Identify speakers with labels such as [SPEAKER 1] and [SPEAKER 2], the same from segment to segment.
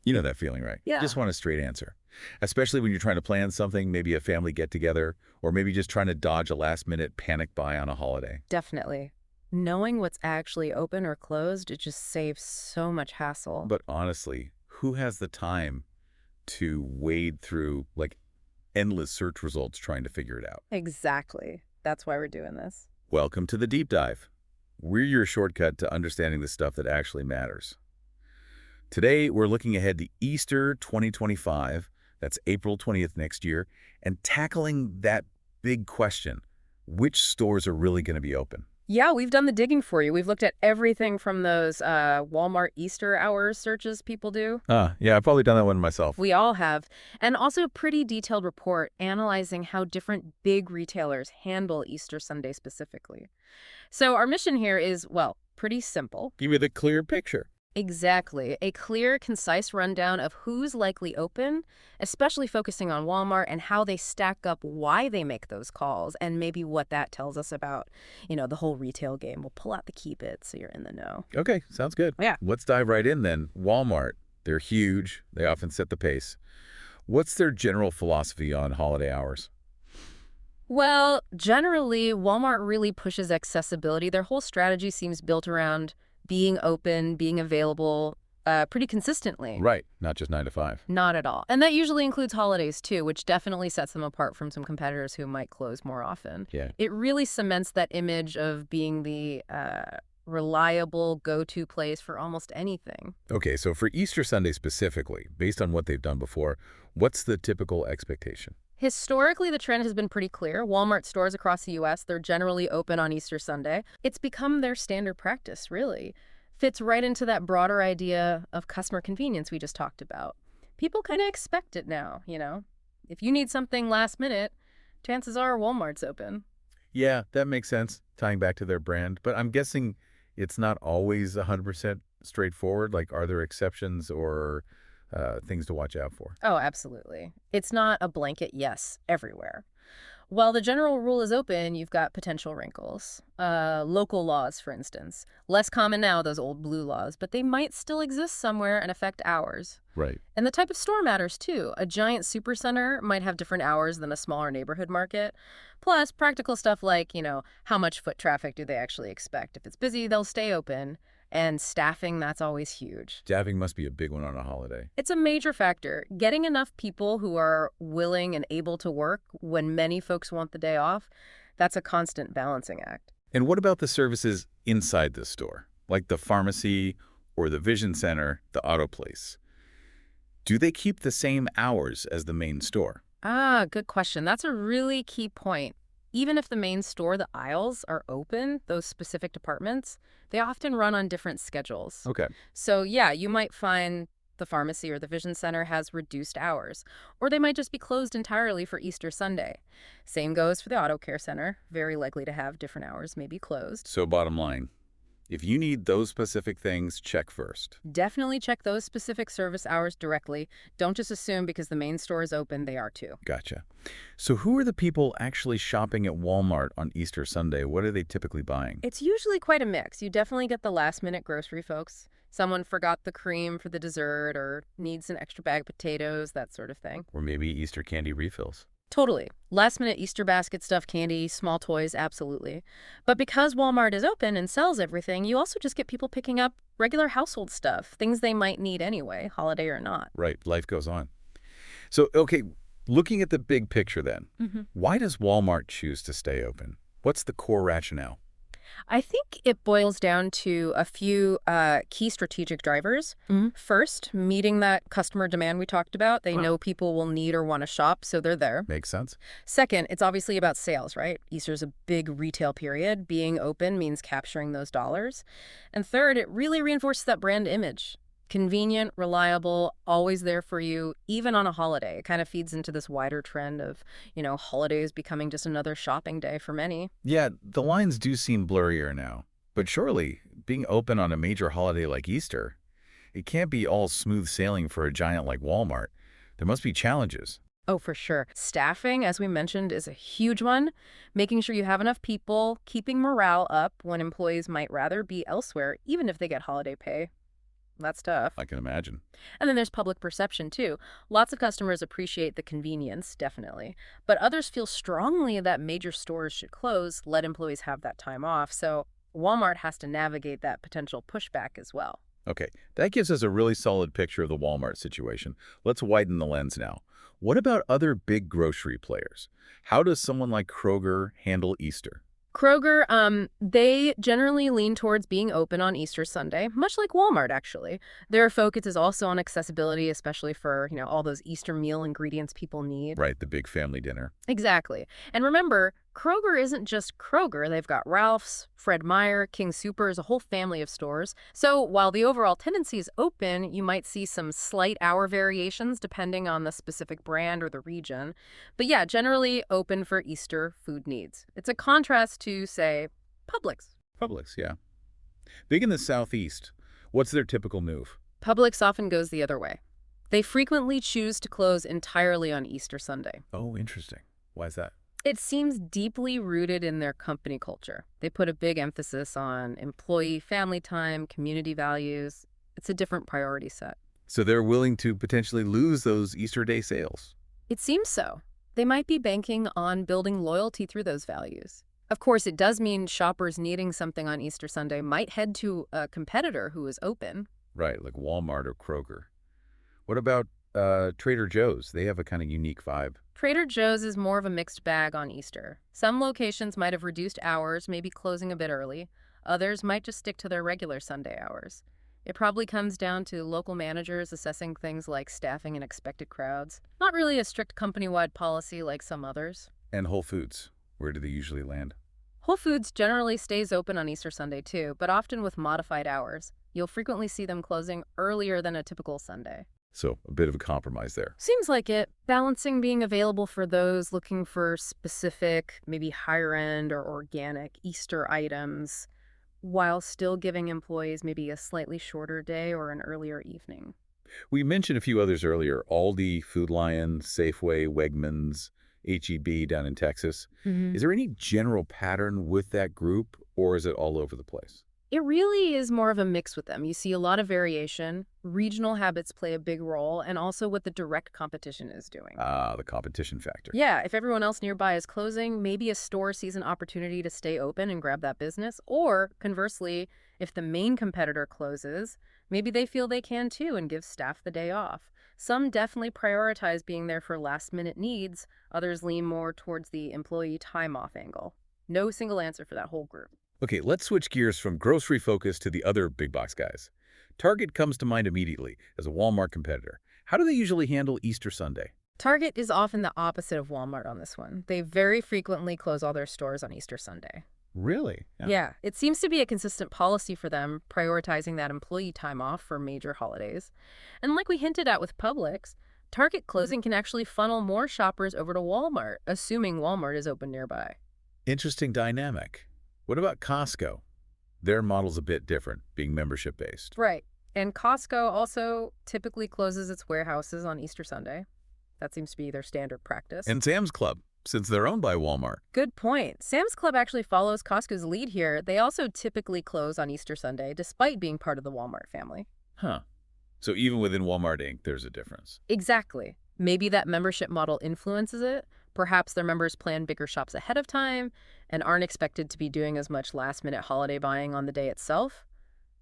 [SPEAKER 1] You know that feeling, right?
[SPEAKER 2] Yeah.
[SPEAKER 1] Just want a straight answer. Especially when you're trying to plan something, maybe a family get-together, or maybe just trying to dodge a last-minute panic buy on a holiday.
[SPEAKER 2] Definitely. Knowing what's actually open or closed, it just saves so much hassle.
[SPEAKER 1] But honestly, who has the time to wade through, like, endless search results trying to figure it out?
[SPEAKER 2] Exactly. That's why we're doing this.
[SPEAKER 1] Welcome to the Deep Dive. We're your shortcut to understanding the stuff that actually matters. Today, we're looking ahead to Easter 2025, that's April 20th next year, and tackling that big question, which stores are really going to be open?
[SPEAKER 2] Yeah, we've done the digging for you. We've looked at everything from those Walmart Easter hours searches people do.
[SPEAKER 1] Yeah, I've probably done that one myself.
[SPEAKER 2] We all have. And also a pretty detailed report analyzing how different big retailers handle Easter Sunday specifically. So our mission here is, well, pretty simple.
[SPEAKER 1] Give me the clear picture.
[SPEAKER 2] Exactly. A clear, concise rundown of who's likely open, especially focusing on Walmart and how they stack up, why they make those calls, and maybe what that tells us about, the whole retail game. We'll pull out the keep it so you're in the know.
[SPEAKER 1] Okay, sounds good.
[SPEAKER 2] Yeah.
[SPEAKER 1] Let's dive right in then. Walmart, they're huge. They often set the pace. What's their general philosophy on holiday hours?
[SPEAKER 2] Well, generally, Walmart really pushes accessibility. Their whole strategy seems built around being open, being available pretty consistently.
[SPEAKER 1] Right, not just 9 to 5.
[SPEAKER 2] Not at all. And that usually includes holidays, too, which definitely sets them apart from some competitors who might close more often.
[SPEAKER 1] Yeah.
[SPEAKER 2] It really cements that image of being the reliable go-to place for almost anything.
[SPEAKER 1] Okay, so for Easter Sunday specifically, based on what they've done before, what's the typical expectation?
[SPEAKER 2] Historically, the trend has been pretty clear. Walmart stores across the U.S., they're generally open on Easter Sunday. It's become their standard practice, really. Fits right into that broader idea of customer convenience we just talked about. People kind of expect it now, If you need something last minute, chances are Walmart's open.
[SPEAKER 1] Yeah, that makes sense, tying back to their brand. But I'm guessing it's not always 100% straightforward. Like, are there exceptions or things to watch out for?
[SPEAKER 2] Oh, absolutely. It's not a blanket yes everywhere. While the general rule is open, you've got potential wrinkles. Local laws, for instance. Less common now, those old blue laws, but they might still exist somewhere and affect hours.
[SPEAKER 1] Right.
[SPEAKER 2] And the type of store matters, too. A giant supercenter might have different hours than a smaller neighborhood market. Plus, practical stuff like, how much foot traffic do they actually expect? If it's busy, they'll stay open. And staffing, that's always huge.
[SPEAKER 1] Staffing must be a big one on a holiday.
[SPEAKER 2] It's a major factor. Getting enough people who are willing and able to work when many folks want the day off, that's a constant balancing act.
[SPEAKER 1] And what about the services inside the store, like the pharmacy or the vision center, the auto place? Do they keep the same hours as the main store?
[SPEAKER 2] Good question. That's a really key point. Even if the main store, the aisles, are open, those specific departments, they often run on different schedules.
[SPEAKER 1] Okay.
[SPEAKER 2] So, yeah, you might find the pharmacy or the vision center has reduced hours, or they might just be closed entirely for Easter Sunday. Same goes for the auto care center, very likely to have different hours, maybe closed.
[SPEAKER 1] So bottom line, if you need those specific things, check first.
[SPEAKER 2] Definitely check those specific service hours directly. Don't just assume because the main store is open, they are too.
[SPEAKER 1] Gotcha. So who are the people actually shopping at Walmart on Easter Sunday? What are they typically buying?
[SPEAKER 2] It's usually quite a mix. You definitely get the last-minute grocery folks. Someone forgot the cream for the dessert or needs an extra bag of potatoes, that sort of thing.
[SPEAKER 1] Or maybe Easter candy refills.
[SPEAKER 2] Totally. Last-minute Easter basket stuff, candy, small toys, absolutely. But because Walmart is open and sells everything, you also just get people picking up regular household stuff, things they might need anyway, holiday or not.
[SPEAKER 1] Right. Life goes on. So, okay, looking at the big picture then, why does Walmart choose to stay open? What's the core rationale?
[SPEAKER 2] I think it boils down to a few key strategic drivers. First, meeting that customer demand we talked about. They know people will need or want to shop, so they're there.
[SPEAKER 1] Makes sense.
[SPEAKER 2] Second, it's obviously about sales, right? Easter's a big retail period. Being open means capturing those dollars. And third, it really reinforces that brand image. Convenient, reliable, always there for you, even on a holiday. It kind of feeds into this wider trend of, holidays becoming just another shopping day for many.
[SPEAKER 1] Yeah, the lines do seem blurrier now. But surely, being open on a major holiday like Easter, it can't be all smooth sailing for a giant like Walmart. There must be challenges.
[SPEAKER 2] Oh, for sure. Staffing, as we mentioned, is a huge one. Making sure you have enough people, keeping morale up when employees might rather be elsewhere, even if they get holiday pay. That's tough.
[SPEAKER 1] I can imagine.
[SPEAKER 2] And then there's public perception, too. Lots of customers appreciate the convenience, definitely. But others feel strongly that major stores should close, let employees have that time off. So Walmart has to navigate that potential pushback as well.
[SPEAKER 1] Okay, that gives us a really solid picture of the Walmart situation. Let's widen the lens now. What about other big grocery players? How does someone like Kroger handle Easter?
[SPEAKER 2] Kroger, they generally lean towards being open on Easter Sunday, much like Walmart, actually. Their focus is also on accessibility, especially for, all those Easter meal ingredients people need.
[SPEAKER 1] Right, the big family dinner.
[SPEAKER 2] Exactly. And remember, Kroger isn't just Kroger. They've got Ralph's, Fred Meyer, King Soopers, a whole family of stores. So while the overall tendency is open, you might see some slight hour variations depending on the specific brand or the region. But yeah, generally open for Easter food needs. It's a contrast to, say, Publix.
[SPEAKER 1] Publix, yeah. Big in the Southeast. What's their typical move?
[SPEAKER 2] Publix often goes the other way. They frequently choose to close entirely on Easter Sunday.
[SPEAKER 1] Oh, interesting. Why is that?
[SPEAKER 2] It seems deeply rooted in their company culture. They put a big emphasis on employee family time, community values. It's a different priority set.
[SPEAKER 1] So they're willing to potentially lose those Easter Day sales.
[SPEAKER 2] It seems so. They might be banking on building loyalty through those values. Of course, it does mean shoppers needing something on Easter Sunday might head to a competitor who is open.
[SPEAKER 1] Right, like Walmart or Kroger. What about Trader Joe's? They have a kind of unique vibe.
[SPEAKER 2] Trader Joe's is more of a mixed bag on Easter. Some locations might have reduced hours, maybe closing a bit early. Others might just stick to their regular Sunday hours. It probably comes down to local managers assessing things like staffing and expected crowds. Not really a strict company-wide policy like some others.
[SPEAKER 1] And Whole Foods. Where do they usually land?
[SPEAKER 2] Whole Foods generally stays open on Easter Sunday too, but often with modified hours. You'll frequently see them closing earlier than a typical Sunday.
[SPEAKER 1] So a bit of a compromise there.
[SPEAKER 2] Seems like it. Balancing being available for those looking for specific, maybe higher-end or organic Easter items, while still giving employees maybe a slightly shorter day or an earlier evening.
[SPEAKER 1] We mentioned a few others earlier. Aldi, Food Lion, Safeway, Wegmans, H-E-B down in Texas. Is there any general pattern with that group, or is it all over the place?
[SPEAKER 2] It really is more of a mix with them. You see a lot of variation. Regional habits play a big role, and also what the direct competition is doing.
[SPEAKER 1] Ah, the competition factor.
[SPEAKER 2] Yeah, if everyone else nearby is closing, maybe a store sees an opportunity to stay open and grab that business. Or, conversely, if the main competitor closes, maybe they feel they can too and give staff the day off. Some definitely prioritize being there for last-minute needs. Others lean more towards the employee time-off angle. No single answer for that whole group.
[SPEAKER 1] Okay, let's switch gears from grocery focus to the other big box guys. Target comes to mind immediately as a Walmart competitor. How do they usually handle Easter Sunday?
[SPEAKER 2] Target is often the opposite of Walmart on this one. They very frequently close all their stores on Easter Sunday.
[SPEAKER 1] Really?
[SPEAKER 2] Yeah, it seems to be a consistent policy for them, prioritizing that employee time off for major holidays. And like we hinted at with Publix, Target closing can actually funnel more shoppers over to Walmart, assuming Walmart is open nearby.
[SPEAKER 1] Interesting dynamic. What about Costco? Their model's a bit different, being membership-based.
[SPEAKER 2] Right. And Costco also typically closes its warehouses on Easter Sunday. That seems to be their standard practice.
[SPEAKER 1] And Sam's Club, since they're owned by Walmart.
[SPEAKER 2] Good point. Sam's Club actually follows Costco's lead here. They also typically close on Easter Sunday, despite being part of the Walmart family.
[SPEAKER 1] Huh. So even within Walmart Inc., there's a difference.
[SPEAKER 2] Exactly. Maybe that membership model influences it. Perhaps their members plan bigger shops ahead of time and aren't expected to be doing as much last-minute holiday buying on the day itself.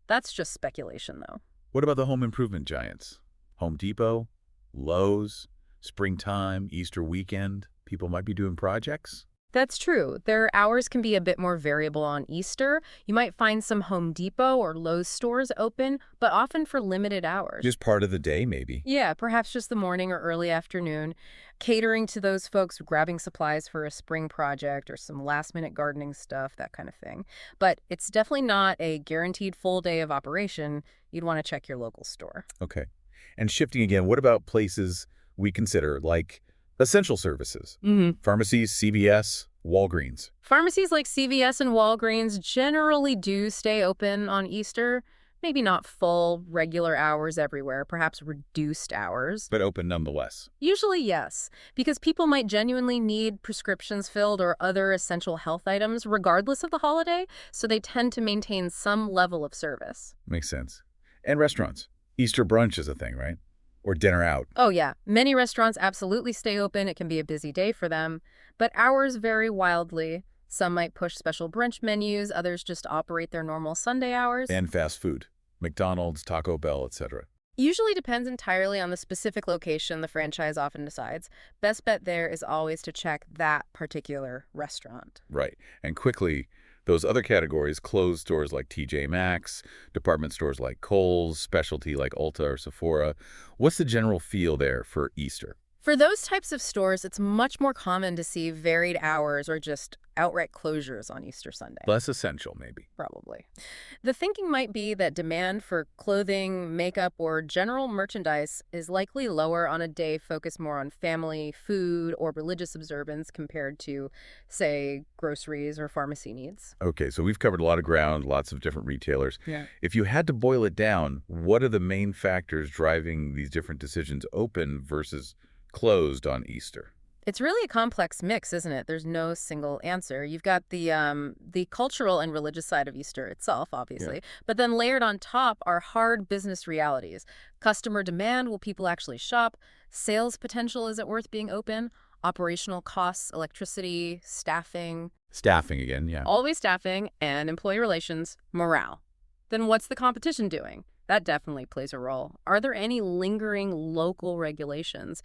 [SPEAKER 2] That's just speculation, though.
[SPEAKER 1] What about the home improvement giants? Home Depot, Lowe's, springtime, Easter weekend. People might be doing projects.
[SPEAKER 2] That's true. Their hours can be a bit more variable on Easter. You might find some Home Depot or Lowe's stores open, but often for limited hours.
[SPEAKER 1] Just part of the day, maybe.
[SPEAKER 2] Yeah, perhaps just the morning or early afternoon, catering to those folks grabbing supplies for a spring project or some last-minute gardening stuff, that kind of thing. But it's definitely not a guaranteed full day of operation. You'd want to check your local store.
[SPEAKER 1] Okay. And shifting again, what about places we consider like essential services? Pharmacies, CVS, Walgreens.
[SPEAKER 2] Pharmacies like CVS and Walgreens generally do stay open on Easter. Maybe not full, regular hours everywhere, perhaps reduced hours.
[SPEAKER 1] But open nonetheless.
[SPEAKER 2] Usually, yes, because people might genuinely need prescriptions filled or other essential health items regardless of the holiday, so they tend to maintain some level of service.
[SPEAKER 1] Makes sense. And restaurants. Easter brunch is a thing, right? Or dinner out.
[SPEAKER 2] Oh, yeah. Many restaurants absolutely stay open. It can be a busy day for them, but hours vary wildly. Some might push special brunch menus, others just operate their normal Sunday hours.
[SPEAKER 1] And fast food. McDonald's, Taco Bell, etc.
[SPEAKER 2] Usually depends entirely on the specific location the franchise often decides. Best bet there is always to check that particular restaurant.
[SPEAKER 1] Right. And quickly, those other categories, clothes stores like TJ Maxx, department stores like Kohl's, specialty like Ulta or Sephora. What's the general feel there for Easter?
[SPEAKER 2] For those types of stores, it's much more common to see varied hours or just outright closures on Easter Sunday.
[SPEAKER 1] Less essential, maybe.
[SPEAKER 2] Probably. The thinking might be that demand for clothing, makeup, or general merchandise is likely lower on a day focused more on family, food, or religious observance compared to, say, groceries or pharmacy needs.
[SPEAKER 1] Okay, so we've covered a lot of ground, lots of different retailers.
[SPEAKER 2] Yeah.
[SPEAKER 1] If you had to boil it down, what are the main factors driving these different decisions open versus closed on Easter?
[SPEAKER 2] It's really a complex mix, isn't it? There's no single answer. You've got the cultural and religious side of Easter itself, obviously, but then layered on top are hard business realities. Customer demand, will people actually shop? Sales potential, is it worth being open? Operational costs, electricity, staffing,
[SPEAKER 1] Staffing again, yeah.
[SPEAKER 2] always staffing, and employee relations, morale. Then what's the competition doing? That definitely plays a role. Are there any lingering local regulations?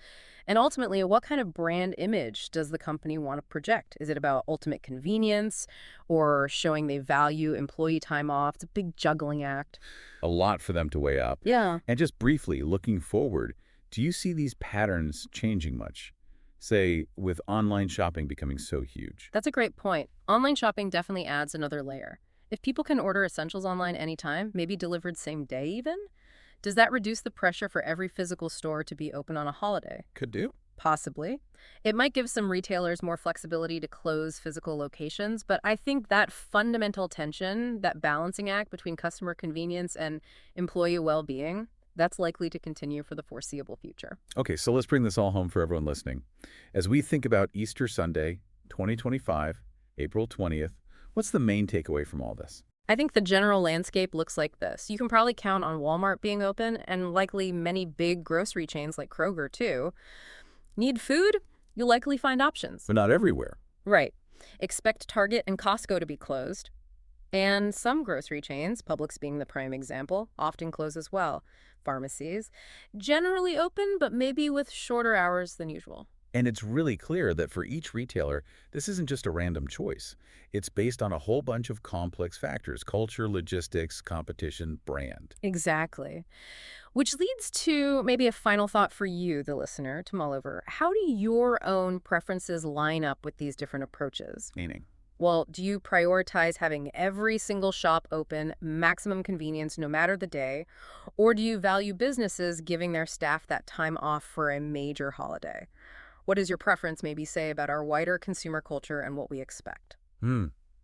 [SPEAKER 2] And ultimately, what kind of brand image does the company want to project? Is it about ultimate convenience or showing they value employee time off? It's a big juggling act.
[SPEAKER 1] A lot for them to weigh up.
[SPEAKER 2] Yeah.
[SPEAKER 1] And just briefly, looking forward, do you see these patterns changing much? Say, with online shopping becoming so huge.
[SPEAKER 2] That's a great point. Online shopping definitely adds another layer. If people can order essentials online anytime, maybe delivered same day even, does that reduce the pressure for every physical store to be open on a holiday?
[SPEAKER 1] Could do.
[SPEAKER 2] Possibly. It might give some retailers more flexibility to close physical locations, but I think that fundamental tension, that balancing act between customer convenience and employee well-being, that's likely to continue for the foreseeable future.
[SPEAKER 1] Okay, so let's bring this all home for everyone listening. As we think about Easter Sunday, 2025, April 20th, what's the main takeaway from all this?
[SPEAKER 2] I think the general landscape looks like this. You can probably count on Walmart being open and likely many big grocery chains like Kroger too. Need food? You'll likely find options.
[SPEAKER 1] But not everywhere.
[SPEAKER 2] Right. Expect Target and Costco to be closed. And some grocery chains, Publix being the prime example, often close as well. Pharmacies, generally open, but maybe with shorter hours than usual.
[SPEAKER 1] And it's really clear that for each retailer, this isn't just a random choice. It's based on a whole bunch of complex factors: culture, logistics, competition, brand.
[SPEAKER 2] Exactly. Which leads to maybe a final thought for you, the listener, to mull over. How do your own preferences line up with these different approaches?
[SPEAKER 1] Meaning?
[SPEAKER 2] Well, do you prioritize having every single shop open, maximum convenience no matter the day? Or do you value businesses giving their staff that time off for a major holiday? What does your preference maybe say about our wider consumer culture and what we expect?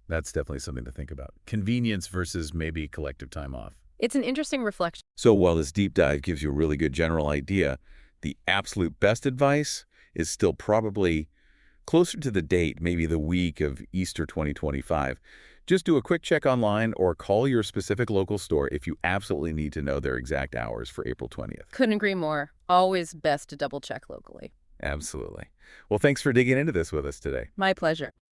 [SPEAKER 1] That's definitely something to think about. Convenience versus maybe collective time off.
[SPEAKER 2] It's an interesting reflection.
[SPEAKER 1] So while this deep dive gives you a really good general idea, the absolute best advice is still probably closer to the date, maybe the week of Easter 2025. Just do a quick check online or call your specific local store if you absolutely need to know their exact hours for April 20th.
[SPEAKER 2] Couldn't agree more. Always best to double check locally.
[SPEAKER 1] Absolutely. Well, thanks for digging into this with us today.
[SPEAKER 2] My pleasure.